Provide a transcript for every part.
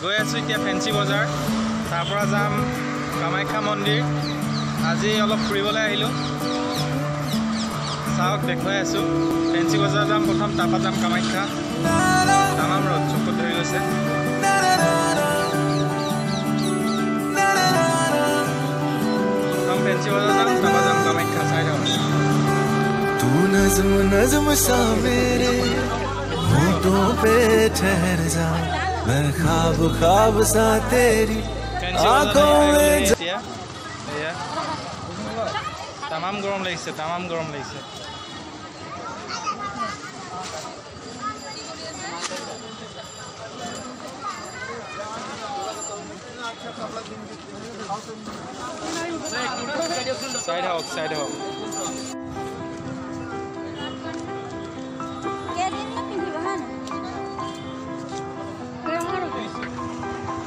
গৈ আছোঁ এতিয়া ফেঞ্চি বজাৰ, তাৰপৰা যাম কামাখ্যা মন্দিৰ। আজি অলপ ফুৰিবলৈ আহিলোঁ, চাওক দেখুৱাই আছোঁ। ফেঞ্চি বজাৰ যাম প্ৰথম, তাৰপৰা যাম কামাখ্যা। তামাম ৰ'দ, চকুত ধৰি গৈছে। প্ৰথম ফেঞ্চি বজাৰ যাম, তাৰপৰা যাম কামাখ্যা। চাই থাকক। तू नज़्म नज़्म सा मेरे होठों पे ठहर जा, मैं ख्वाब ख्वाब सा तेरी आँखों में তামাম গৰম লাগিছে, তামাম গৰম লাগিছে। চাই থাকক, চাই থাকক।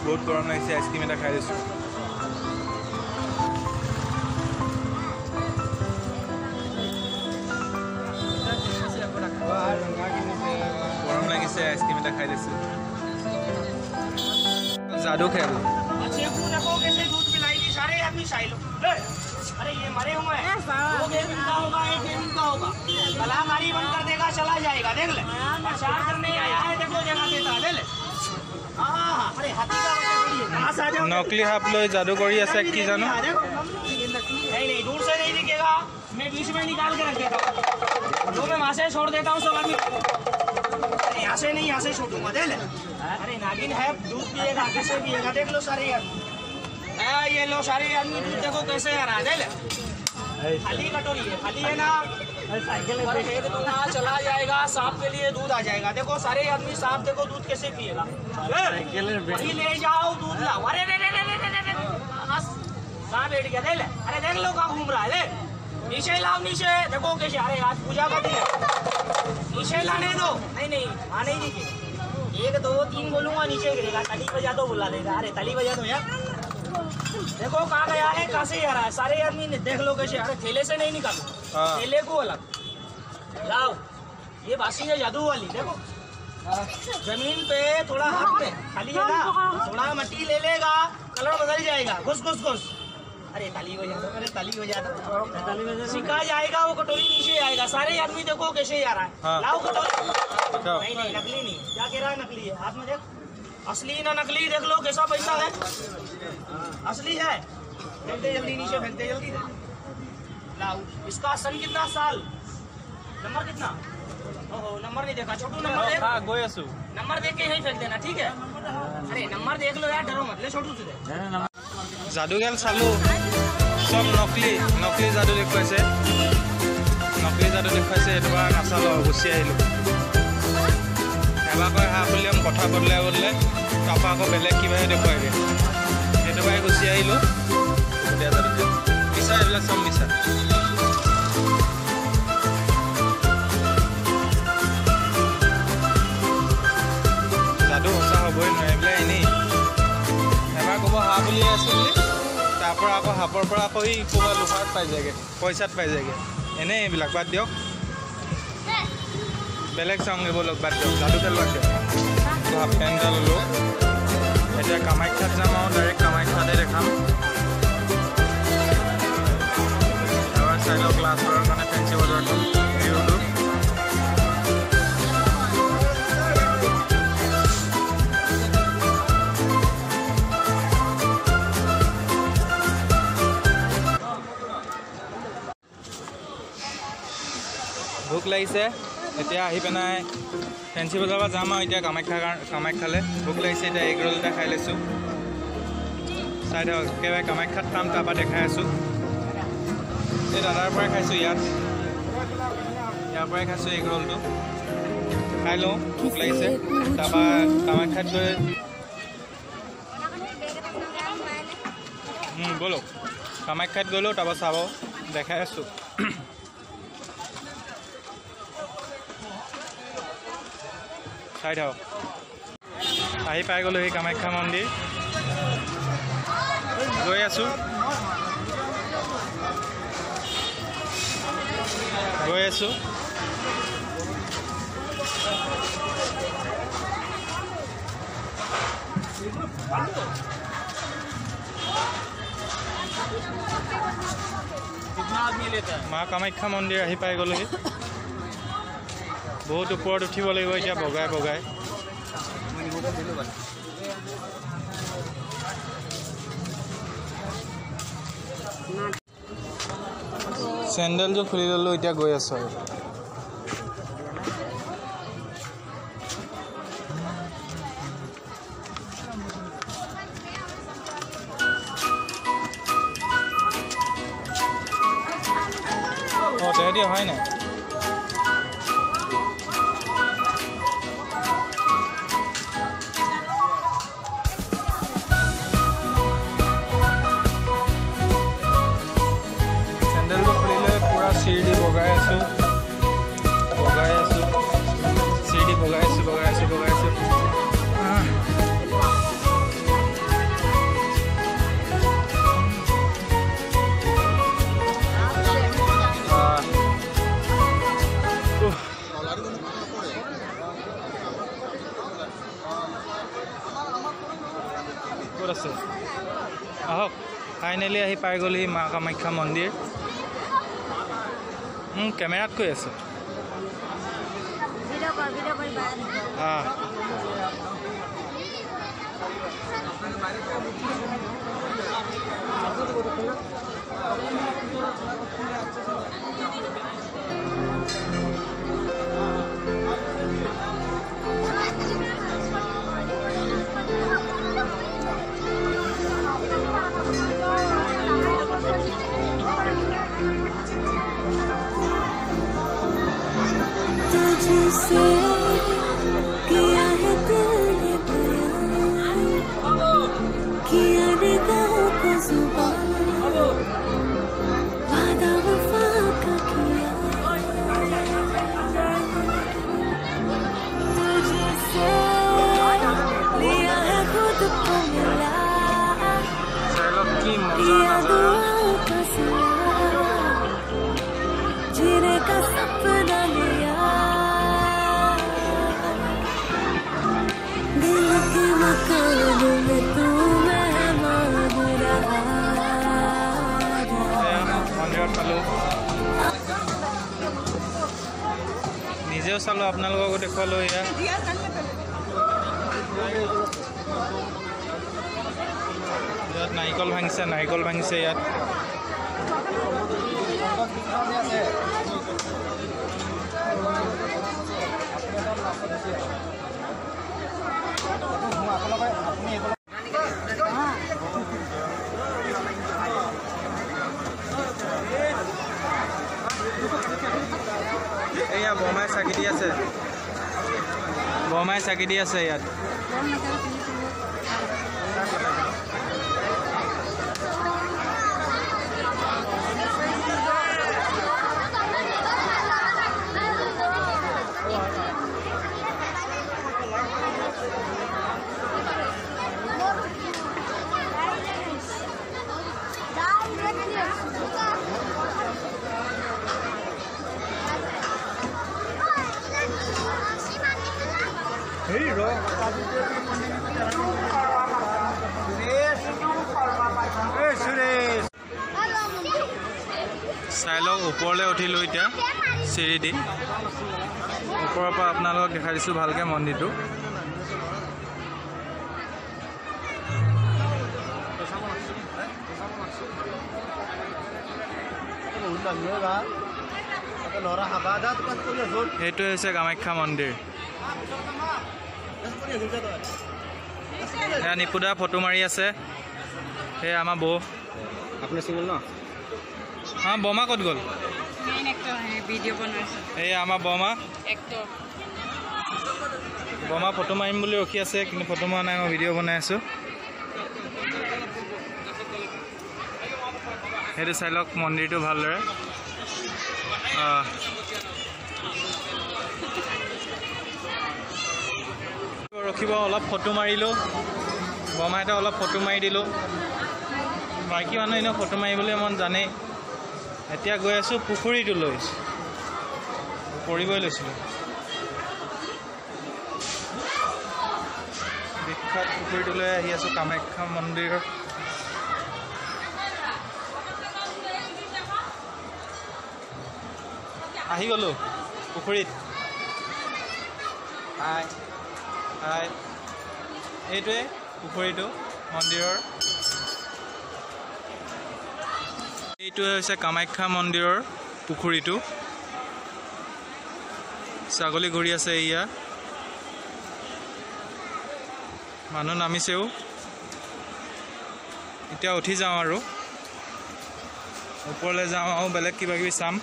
বহুত গৰম লাগিছে, আইচক্ৰীম এটা খাই দিছোঁ। গৰম লাগিছে, আইচক্ৰীম এটা খাই দিছোঁ। जादू खेल अच्छे को देखो कैसे दूध पिलाएगी सारे आदमी साई लो। अरे ये मरे हुए हैं, दो गेम का होगा, एक गेम का होगा। कलाकारी बंद कर देगा, चला जाएगा। देख ले, प्रचार करने आया है, देखो जगह देता। देख ले, हाँ अरे हाथी का बच्चा थोड़ी है, कहाँ से आ जाओ। नकली हाफ लो जादू करी ऐसे की जानो नहीं नहीं, दूर से नहीं दिखेगा, मैं बीच में निकाल के रख देता हूँ। जो मैं वहाँ से छोड़ देता हूँ सब आदमी, यहाँ से नहीं, यहाँ से छोड़ूंगा। देख ले, अरे नागिन है, दूध पिएगा, कैसे पिएगा देख लो सारे आदमी। ये लो सारे आदमी दूध देखो कैसे आ रहा है। देख ले, खाली कटोरी है, खाली है ना, और फेंक दूंगा, चला जाएगा। सांप के लिए दूध आ जाएगा। देखो सारे आदमी, सांप देखो दूध कैसे पिएगा। वही ले जाओ, दूध लाओ। अरे कहाँ बैठ गया। देख ले, अरे देख लो कहाँ घूम रहा है। देख, नीचे लाओ, नीचे देखो कैसे। अरे आज पूजा का दिन है, नीचे लाने दो। नहीं नहीं, वहाँ नहीं दिखे। 1 2 3 बोलूंगा, नीचे गिरेगा। ताली बजा दो, बुला लेगा। अरे ताली बजा दो यार। देखो कहाँ गया है, कहाँ से आ रहा है। सारे आदमी देख लो कैसे। अरे थैले से नहीं निकालो, थैले को अलग लाओ। ये बासी है जादू वाली। देखो जमीन पे थोड़ा हाथ पे खाली है ना, थोड़ा मट्टी ले लेगा, कलर बदल जाएगा। घुस घुस घुस। अरे ताली बजा दो, अरे ताली बजा दो। सिखा जाएगा, वो कटोरी नीचे आएगा। सारे आदमी देखो कैसे आ रहा है। लाओ कटोरी। नहीं नहीं, नकली नहीं। क्या कह रहा है, नकली है। हाथ में देख, असली ना नकली देख लो कैसा पैसा है। असली है, फेंकते जल्दी नीचे, फेंकते जल्दी। लाओ, इसका सन कितना, साल, नंबर कितना। ओहो, नंबर नहीं देखा। छोटू नंबर देख। हाँ गई आसू, नंबर देख के यही फेंक देना, ठीक है। अरे नंबर देख लो यार, डरो मत। ले छोटू से दे। जादू खेल चालू, सब नकली नकली जादू দেখুৱাইছে, নকলি যাদু দেখুৱাইছে। এবাৰ নাচালোঁ, গুচি আহিলোঁ। এবাৰ কয় হাঁহ উলিয়াম, কথা বদলাই বদলাই, তাৰপৰা আকৌ বেলেগ কিবাহে দেখুৱাইগৈ। সেইটোবাৰে গুচি আহিলোঁ। এতিয়া যাদু খেল মিছা, এইবিলাক চব মিছা। যাদু সঁচা হ'বই নোৱাৰে, এইবিলাক এনেই। এবাৰ ক'ব হাঁহ উলিয়াই আছোঁ বুলি, তাৰপৰা আকৌ সাপৰ পৰা আকৌ এই ক'ৰবাত লোহাত পাই যায়গৈ, পইচাত পাই যায়গৈ। এনেই এইবিলাক বাদ দিয়ক, বেলেগ চাওঁগৈ ব'লক, বাদ দিয়ক, যাদু খেল বাদ দিয়ক। হাফ পেণ্ট এটা ল'লোঁ। এতিয়া কামাখ্যাত যাম আৰু ডাইৰেক্ট কামাখ্যাতে দেখাম। এবাৰ চাই লওক ক্লাছ কৰাৰ কাৰণে ফেঞ্চি বজাৰটো ভিউটো। ভোক লাগিছে, এতিয়া আহি পেলাই ফেঞ্চি বজাৰৰ পৰা যাম আৰু এতিয়া কামাখ্যালৈ। ভোক লাগিছে, এতিয়া এগ ৰোল এটা খাই লৈছোঁ। চাই থাকক, একেবাৰে কামাখ্যাত খাম, তাৰপৰা দেখাই আছোঁ। এই দাদাৰ পৰাই খাইছোঁ, ইয়াৰ পৰাই খাইছোঁ এগ ৰোলটো। খাই লওঁ, ভোক লাগিছে। তাৰপৰা কামাখ্যাত গৈ ব'লক, কামাখ্যাত গ'লোঁ, তাৰপৰা চাব, দেখাই আছোঁ। চাই থাকক, আহি পাই গ'লোঁ সেই কামাখ্যা মন্দিৰ। গৈ আছোঁ, মা কামাখ্যা মন্দিৰ আহি পাই গ'লোহি বহুত ওপৰত উঠিব লাগিব এতিয়া বগাই বগাই চেণ্ডেলযোৰ খুলি ল'লোঁ এতিয়া গৈ আছোঁ আৰু তেহেঁতি হয় নাই চেণ্ডেলটো খুলিলে পূৰা চিৰি বগাই আছোঁ চিৰি বগাই আছোঁ ক'ত আছে আহক ফাইনেলি আহি পাই গ'লহি মা কামাখ্যা মন্দিৰ কেমেৰাত কৈ আছে तुझसे किया है दिल ने बयान किया निगाहों को जुबान वादा वफा का किया तुझसे लिया है खुद को मिला किया दुआओं का सिला जीने का सपना लिया মন্দিৰত পালোঁ নিজেও চালোঁ আপোনালোককো দেখুৱালোঁ এয়া ইয়াত নাৰিকল ভাঙিছে ইয়াত এয়া বৰমাই চাকি দি আছে ইয়াত চাই লওক ওপৰলৈ উঠিলোঁ এতিয়া চিৰি দি ওপৰৰ পৰা আপোনালোকক দেখাই দিছোঁ ভালকৈ মন্দিৰটো এইটোৱে হৈছে কামাখ্যা মন্দিৰ এয়া নিপুদা ফটো মাৰি আছে এয়া আমাৰ বৌ আপুনি চিংগল ন हाँ बौमा कत गल वीडियो बनाइছে এই আমাৰ বৌমা एक्टर বৌমা ফটো মাৰিম বুলি ৰখি আছে কিন্তু ফটো মৰা নাই মই ভিডিঅ' বনাই আছোঁ সেইটো চাই লওক মন্দিৰটো ভালদৰে ৰখিব অলপ ফটো মাৰিলোঁ বৌমাইতে অলপ ফটো মাৰি দিলোঁ বাকী মানুহ এনেও ফটো মাৰিবলৈ মন জানেই এতিয়া গৈ আছোঁ পুখুৰীটোলৈ পৰিবই লৈছিলোঁ বিখ্যাত পুখুৰীটোলৈ আহি আছোঁ কামাখ্যা মন্দিৰ আহি গ'লোঁ পুখুৰীত হাই হাই এইটোৱে পুখুৰীটো মন্দিৰৰ এইটোৱে হৈছে কামাখ্যা মন্দিৰৰ পুখুৰীটো ছাগলী ঘূৰি আছে এয়া মানুহ নামিছেও এতিয়া উঠি যাওঁ আৰু ওপৰলৈ যাওঁ আৰু বেলেগ কিবা কিবি চাম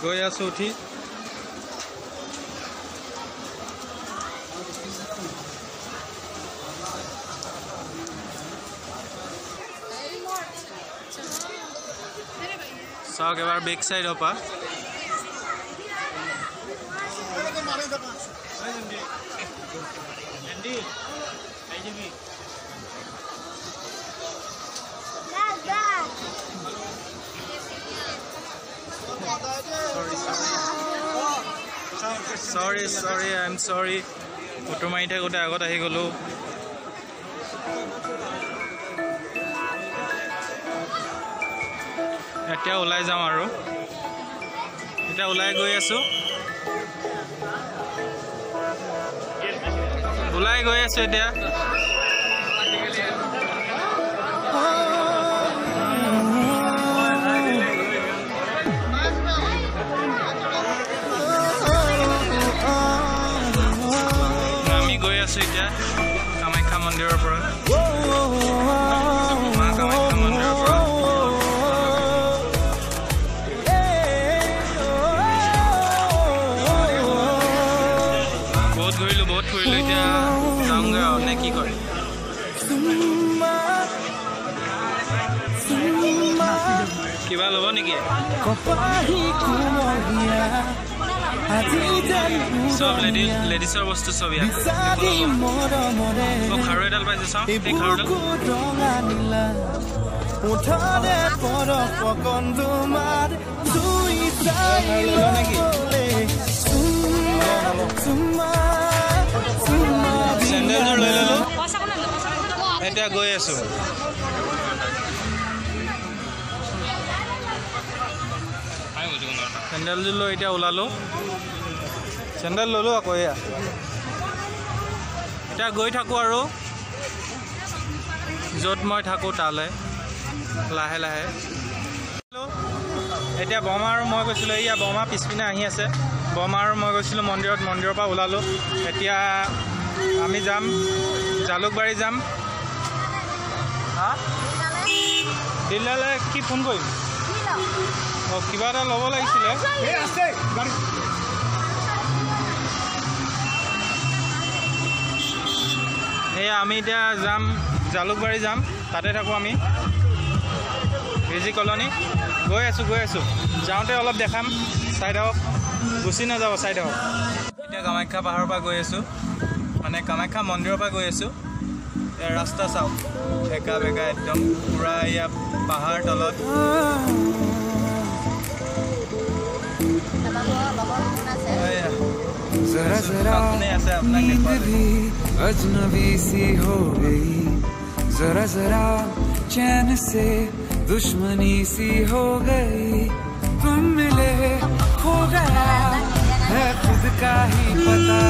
গৈ আছোঁ উঠি চাওক এবাৰ বেক চাইডৰ পৰা sorry I'm sorry ফটো মাৰি থাকোঁতে আগত আহি গ'লোঁ এতিয়া ওলাই যাওঁ আৰু এতিয়া ওলাই গৈ আছোঁ এতিয়া আমি গৈ আছোঁ এতিয়া কামাখ্যা মন্দিৰৰ পৰা মা কামাখ্যা মন্দিৰৰ পৰা বহুত ঘূৰিলোঁ এতিয়া যাওঁগৈ আৰু নে কি কৰে কিবা ল'ব নেকি চব লেডিছৰ বস্তু চব ইয়াত খাৰু এডাল পাইছে চাওঁ এই খাৰুডাল চেণ্ডেলযোৰ লৈ ল'লোঁ এতিয়া গৈ আছোঁ চেণ্ডেলযোৰ লৈ এতিয়া ওলালোঁ চেণ্ডেল ল'লোঁ আকৌ এয়া এতিয়া গৈ থাকোঁ আৰু য'ত মই থাকোঁ তালৈ লাহে লাহে এতিয়া বৰমা আৰু মই গৈছিলোঁ এয়া বৰমা পিছপিনে আহি আছে বৰমা আৰু মই গৈছিলোঁ মন্দিৰৰ পৰা ওলালোঁ এতিয়া আমি যাম জালুকবাৰী যাম দিল্লালৈ কি ফোন কৰিম অঁ কিবা এটা ল'ব লাগিছিলে এই আমি এতিয়া যাম জালুকবাৰী যাম তাতে থাকোঁ আমি ৰিজি কলনী গৈ আছোঁ যাওঁতে অলপ দেখাম চাই থাকক গুচি নাযাব চাই থাকক এতিয়া কামাখ্যা পাহাৰৰ পৰা গৈ আছোঁ মানে কামাখ্যা মন্দিৰৰ পৰা গৈ আছোঁ ইয়াৰ ৰাস্তা চাওক একা বেকা একদম পূৰা ইয়াত পাহাৰ তলত जरा जरा नींद भी अजनबी सी हो गई जरा जरा चैन से दुश्मनी सी हो गई तुम मिले खो गया है खुद का ही पता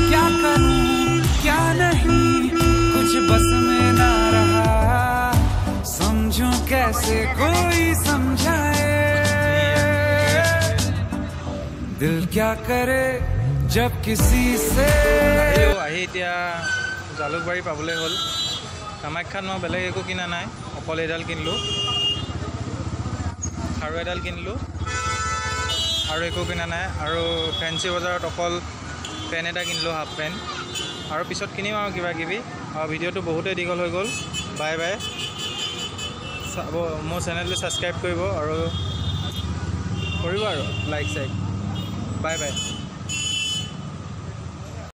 क्या करूं क्या नहीं कुछ बस में ना रहा समझूं कैसे कोई समझाए दिल क्या करे जब किसी से আহি এতিয়া জালুকবাৰী পাবলৈ হ'ল কামাখ্যাত মই বেলেগ একো কিনা নাই অকল এডাল কিনিলোঁ খাৰু এডাল কিনিলোঁ আৰু একো কিনা নাই আৰু ফেঞ্চি বজাৰত অকল পেণ্ট এটা কিনিলোঁ হাফ পেণ্ট আৰু পিছত কিনিম আৰু কিবা কিবি আৰু ভিডিঅ'টো বহুতেই দীঘল হৈ গ'ল বাই বাই চাব মোৰ চেনেলটো ছাবস্ক্ৰাইব কৰিব আৰু লাইক চাইক বাই বাই